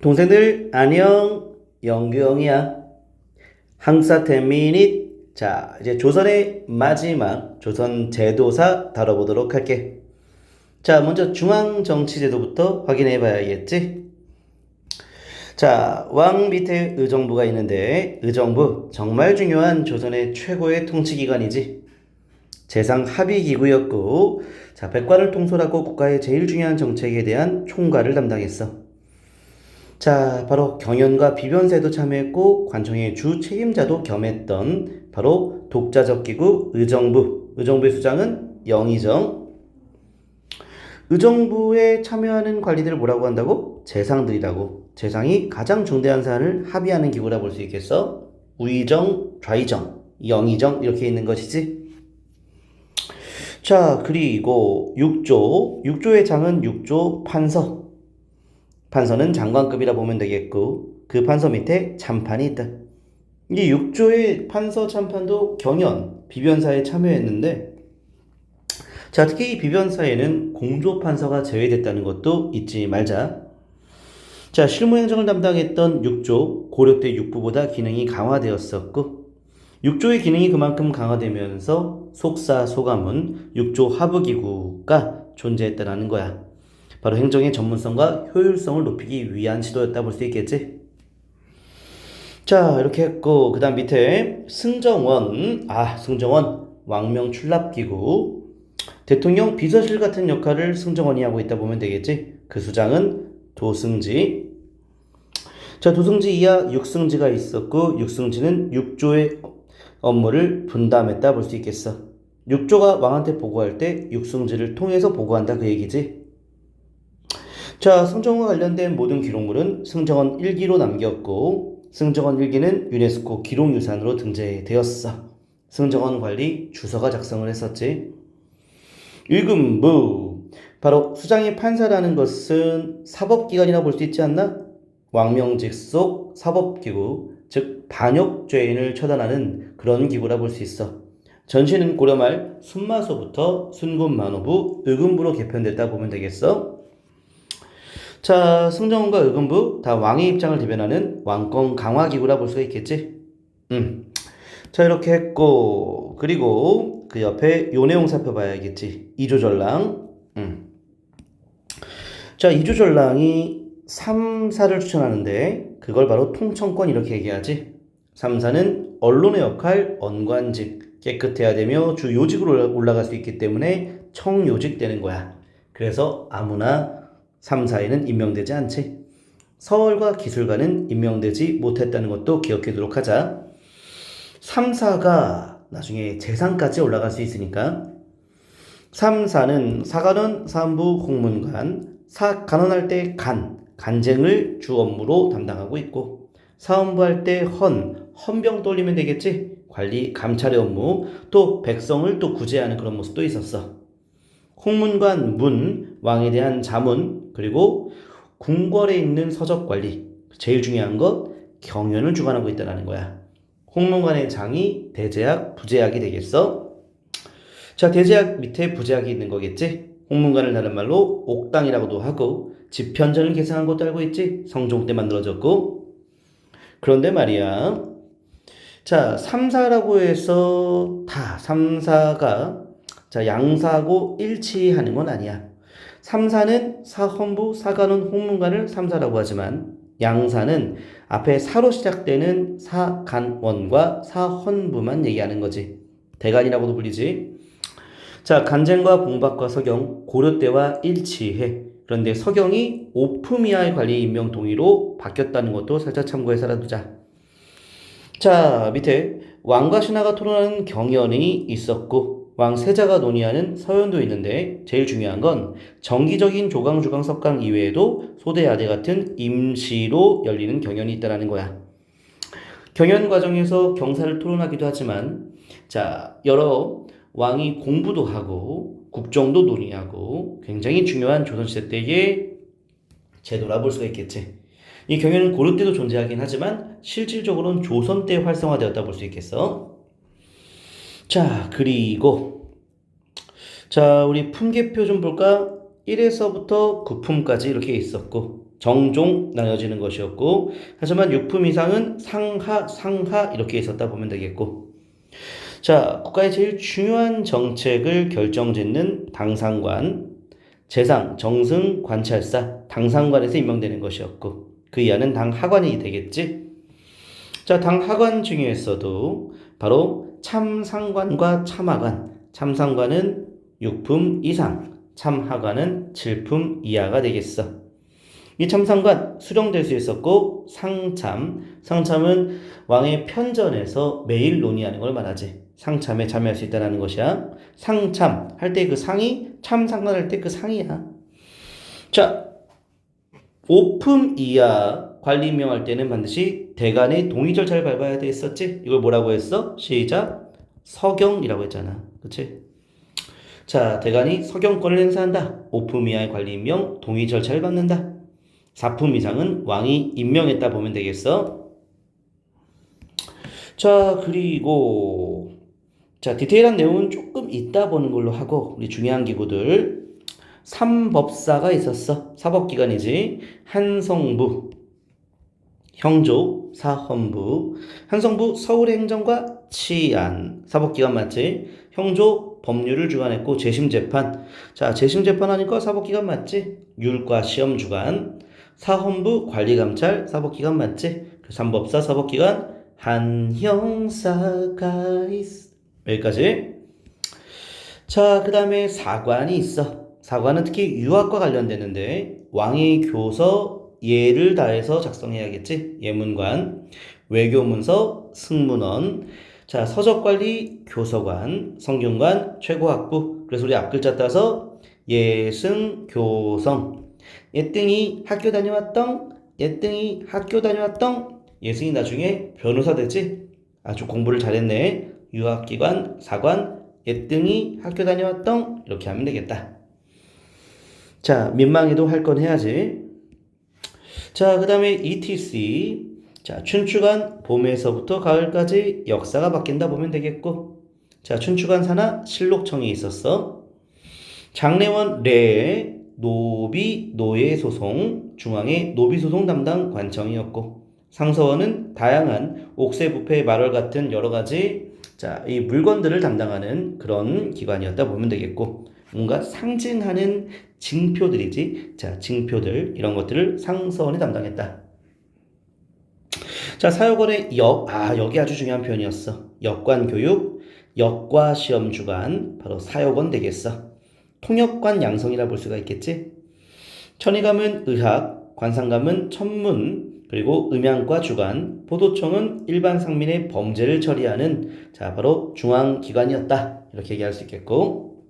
동생들 안녕. 영규영이야. 항사 10미닛. 자, 이제 조선의 마지막 조선 제도사 다뤄보도록 할게. 자, 먼저 중앙정치제도부터 확인해 봐야겠지. 자, 왕 밑에 의정부가 있는데 의정부 정말 중요한 조선의 최고의 통치기관이지. 재상 합의기구였고, 자, 백관을 통솔하고 국가의 제일 중요한 정책에 대한 총괄을 담당했어. 자, 바로 경연과 비변사에도 참여했고 관청의 주 책임자도 겸했던 바로 독자적 기구 의정부. 의정부의 수장은 영의정. 의정부에 참여하는 관리들을 뭐라고 한다고? 재상들이라고. 재상이 가장 중대한 사안을 합의하는 기구라 볼 수 있겠어? 우의정, 좌의정, 영의정 이렇게 있는 것이지. 자, 그리고 6조. 6조의 장은 6조 판서. 판서는 장관급이라 보면 되겠고 그 판서 밑에 참판이 있다. 이 6조의 판서 참판도 경연, 비변사에 참여했는데 자, 특히 이 비변사에는 공조판서가 제외됐다는 것도 잊지 말자. 자, 실무행정을 담당했던 6조, 고려 때 6부보다 기능이 강화되었었고 6조의 기능이 그만큼 강화되면서 속사, 소가문, 6조 하부기구가 존재했다는 거야. 바로 행정의 전문성과 효율성을 높이기 위한 시도였다 볼 수 있겠지. 자, 이렇게 했고 그 다음 밑에 승정원. 승정원 왕명 출납기구. 대통령 비서실 같은 역할을 승정원이 하고 있다 보면 되겠지. 그 수장은 도승지. 자, 도승지 이하 육승지가 있었고 육승지는 6조의 업무를 분담했다 볼 수 있겠어. 6조가 왕한테 보고할 때 육승지를 통해서 보고한다 그 얘기지. 자, 승정원과 관련된 모든 기록물은 승정원 일기로 남겼고 승정원 일기는 유네스코 기록유산으로 등재되었어. 승정원 관리 주서가 작성을 했었지. 1금부. 바로 수장이 판사라는 것은 사법기관이라 볼 수 있지 않나? 왕명직속 사법기구, 즉 반역죄인을 처단하는 그런 기구라 볼 수 있어. 전시는 고려 말 순마소부터 순군만호부, 의금부로 개편됐다 보면 되겠어. 자, 승정원과 의금부 다 왕의 입장을 대변하는 왕권 강화 기구라 볼 수가 있겠지. 자, 이렇게 했고 그리고 그 옆에 요 내용 살펴봐야겠지. 이조전랑. 자, 이조전랑이 3사를 추천하는데 그걸 바로 통청권 이렇게 얘기하지. 3사는 언론의 역할, 언관직, 깨끗해야 되며 주 요직으로 올라갈 수 있기 때문에 청요직 되는 거야. 그래서 아무나 3사에는 임명되지 않지. 서울과 기술가는 임명되지 못했다는 것도 기억해두도록 하자. 3사가 나중에 재상까지 올라갈 수 있으니까 3사는 사관원, 사안부, 공문관, 간원할 때 간쟁을 주 업무로 담당하고 있고 사원부 할 때 헌병 돌리면 되겠지. 관리, 감찰의 업무, 또 백성을 또 구제하는 그런 모습도 있었어. 홍문관, 문, 왕에 대한 자문, 그리고 궁궐에 있는 서적 관리, 제일 중요한 것 경연을 주관하고 있다는 거야. 홍문관의 장이 대제학, 부제학이 되겠어. 자, 대제학 밑에 부제학이 있는 거겠지. 홍문관을 다른 말로 옥당이라고도 하고 집현전을 계승한 것도 알고 있지. 성종 때 만들어졌고. 그런데 말이야, 자, 3사라고 해서 다 3사가 자, 양사하고 일치하는 건 아니야. 3사는 사헌부, 사관원, 홍문관을 3사라고 하지만 양사는 앞에 사로 시작되는 사간원과 사헌부만 얘기하는 거지. 대간이라고도 불리지. 자, 간쟁과 봉박과 서경, 고려 때와 일치해. 그런데 서경이 오프미아의 관리 임명 동의로 바뀌었다는 것도 살짝 참고해서 알아두자. 자, 밑에 왕과 신하가 토론하는 경연이 있었고 왕 세자가 논의하는 서연도 있는데 제일 중요한 건 정기적인 조강, 주강, 석강 이외에도 소대, 야대 같은 임시로 열리는 경연이 있다는 거야. 경연 과정에서 경사를 토론하기도 하지만 자, 여러 왕이 공부도 하고 국정도 논의하고 굉장히 중요한 조선시대 때의 제도라 볼 수가 있겠지. 이 경연은 고려 때도 존재하긴 하지만 실질적으로는 조선 때 활성화되었다 볼 수 있겠어. 자, 그리고 자, 우리 품계표 좀 볼까? 1에서부터 9품까지 이렇게 있었고 정종 나눠지는 것이었고, 하지만 육품 이상은 상하, 상하 이렇게 있었다 보면 되겠고. 자, 국가의 제일 중요한 정책을 결정짓는 당상관, 재상, 정승, 관찰사, 당상관에서 임명되는 것이었고, 그 이하는 당하관이 되겠지. 자, 당하관 중에서도 바로 참상관과 참하관, 참상관은 6품 이상, 참하관은 7품 이하가 되겠어. 이 참상관 수령될 수 있었고, 상참은 왕의 편전에서 매일 논의하는 걸 말하지. 상참에 참여할 수 있다는 것이야. 상참 할 때 그 상이 참상관 할 때 그 상이야. 자, 5품 이하 관리 임명할 때는 반드시 대간의 동의 절차를 밟아야 됐었지. 이걸 뭐라고 했어? 시작. 서경이라고 했잖아. 그치? 자, 대간이 서경권을 행사한다. 5품 이하의 관리 임명 동의 절차를 밟는다. 4품 이상은 왕이 임명했다 보면 되겠어. 자, 그리고 자, 디테일한 내용은 조금 이따 보는 걸로 하고, 우리 중요한 기구들 3법사가 있었어. 사법기관이지. 한성부, 형조, 사헌부. 한성부 서울행정과 치안 사법기관 맞지? 형조 법률을 주관했고, 재심재판. 자, 재심재판 하니까 사법기관 맞지? 율과 시험주관. 사헌부 관리감찰 사법기관 맞지? 삼법사 사법기관 한형사가 있어. 여기까지. 자, 그 다음에 사관이 있어. 사관은 특히 유학과 관련되는데, 왕의 교서 예를 다해서 작성해야겠지. 예문관, 외교문서, 승문원. 자, 서적관리, 교서관, 성균관, 최고학부. 그래서 우리 앞글자 따서 예승, 교성. 예등이 학교 다녀왔던, 예등이 학교 다녀왔던. 예승이 나중에 변호사 되지. 아주 공부를 잘했네. 유학기관, 사관, 예등이 학교 다녀왔던. 이렇게 하면 되겠다. 자, 민망해도 할 건 해야지. 자, 그 다음에 ETC. 자, 춘추관 봄에서부터 가을까지 역사가 바뀐다 보면 되겠고. 자, 춘추관 산하 실록청이 있었어. 장례원 내 노비 노예 소송, 중앙의 노비 소송 담당 관청이었고, 상서원은 다양한 옥새 부패 말월 같은 여러 가지 자, 이 물건들을 담당하는 그런 기관이었다 보면 되겠고, 뭔가 상징하는 징표들이지. 자, 징표들 이런 것들을 상서원이 담당했다. 자, 사역원의 여기 아주 중요한 표현이었어. 역관교육, 역과시험주관, 바로 사역원 되겠어. 통역관 양성이라 볼 수가 있겠지. 천의감은 의학, 관상감은 천문, 그리고 음양과 주관, 보도청은 일반 상민의 범죄를 처리하는 자, 바로 중앙기관이었다. 이렇게 얘기할 수 있겠고.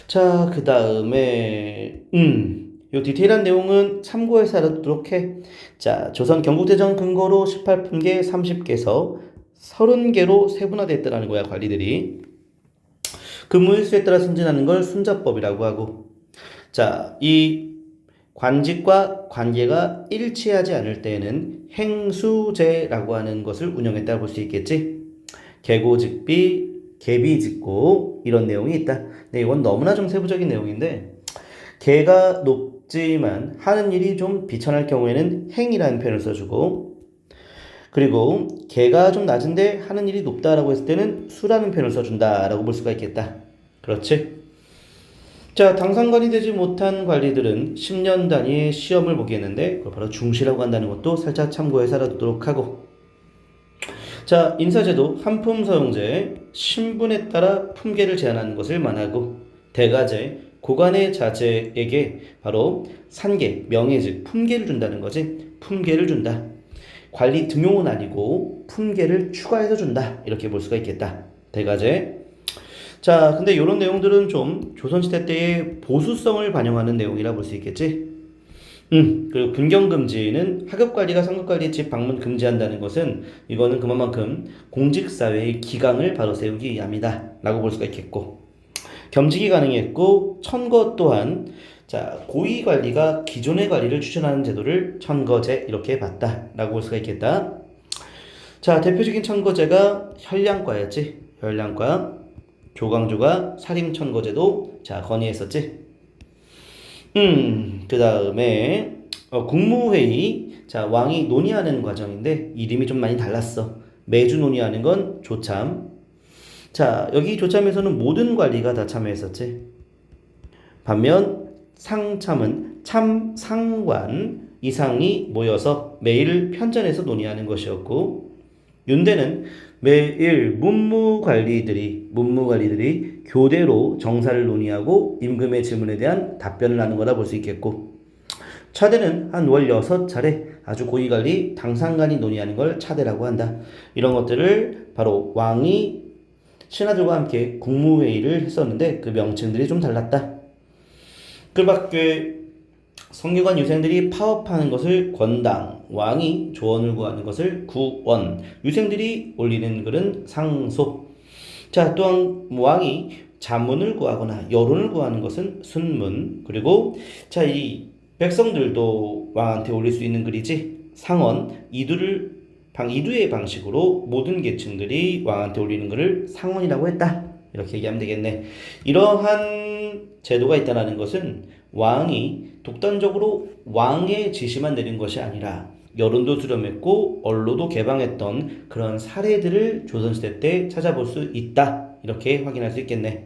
자, 그 다음에 요 디테일한 내용은 참고해서 알아두도록 해. 자, 조선 경국대전 근거로 18품계 30개서 30개로 세분화됐다는 거야, 관리들이. 근무일수에 따라 승진하는 걸 순자법이라고 하고. 자, 이 관직과 관계가 일치하지 않을 때에는 행수제라고 하는 것을 운영했다고 볼 수 있겠지. 계고직비, 계비직고 이런 내용이 있다. 근데 이건 너무나 좀 세부적인 내용인데, 계가 높지만 하는 일이 좀 비천할 경우에는 행이라는 표현을 써주고, 그리고 계가 좀 낮은데 하는 일이 높다라고 했을 때는 수라는 표현을 써준다라고 볼 수가 있겠다. 그렇지? 자, 당상관이 되지 못한 관리들은 10년 단위의 시험을 보게 했는데, 그걸 바로 중시라고 한다는 것도 살짝 참고해서 알아두도록 하고. 자, 인사제도 한품 서용제, 신분에 따라 품계를 제한하는 것을 만하고, 대가제, 고관의 자제에게 바로 산계, 명예직, 품계를 준다는 거지. 품계를 준다. 관리 등용은 아니고 품계를 추가해서 준다. 이렇게 볼 수가 있겠다. 대가제. 자, 근데 이런 내용들은 좀 조선시대 때의 보수성을 반영하는 내용이라 볼 수 있겠지. 그리고 분경금지는 하급관리가 상급관리 집 방문 금지한다는 것은 이거는 그만큼 공직사회의 기강을 바로 세우기 위함이다 라고 볼 수가 있겠고, 겸직이 가능했고, 천거 또한 자, 고위관리가 기존의 관리를 추천하는 제도를 천거제 이렇게 봤다 라고 볼 수가 있겠다. 자, 대표적인 천거제가 혈량과였지. 혈량과. 조광조가 살림천거제도 자 건의했었지. 그 다음에 국무회의. 자, 왕이 논의하는 과정인데 이름이 좀 많이 달랐어. 매주 논의하는 건 조참. 자, 여기 조참에서는 모든 관리가 다 참여했었지. 반면 상참은 참상관 이상이 모여서 매일 편전에서 논의하는 것이었고, 윤대는 매일 문무관리들이 교대로 정사를 논의하고 임금의 질문에 대한 답변을 하는 거다 볼 수 있겠고, 차대는 한 월 6차례 아주 고위관리 당상관이 논의하는 걸 차대라고 한다. 이런 것들을 바로 왕이 신하들과 함께 국무회의를 했었는데 그 명칭들이 좀 달랐다. 그 밖에 성균관 유생들이 파업하는 것을 권당, 왕이 조언을 구하는 것을 구원, 유생들이 올리는 글은 상소. 자, 또한 왕이 자문을 구하거나 여론을 구하는 것은 순문. 그리고 자, 이 백성들도 왕한테 올릴 수 있는 글이지. 상언, 이두의 방식으로 모든 계층들이 왕한테 올리는 글을 상언이라고 했다. 이렇게 얘기하면 되겠네. 이러한 제도가 있다는 것은 왕이 독단적으로 왕의 지시만 내린 것이 아니라 여론도 수렴했고 언로도 개방했던 그런 사례들을 조선시대 때 찾아볼 수 있다. 이렇게 확인할 수 있겠네.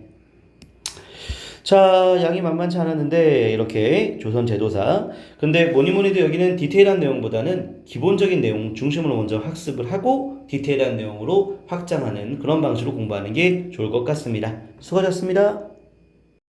자, 양이 만만치 않았는데 이렇게 조선 제도사. 근데 뭐니 해도 여기는 디테일한 내용보다는 기본적인 내용 중심으로 먼저 학습을 하고 디테일한 내용으로 확장하는 그런 방식으로 공부하는 게 좋을 것 같습니다. 수고하셨습니다.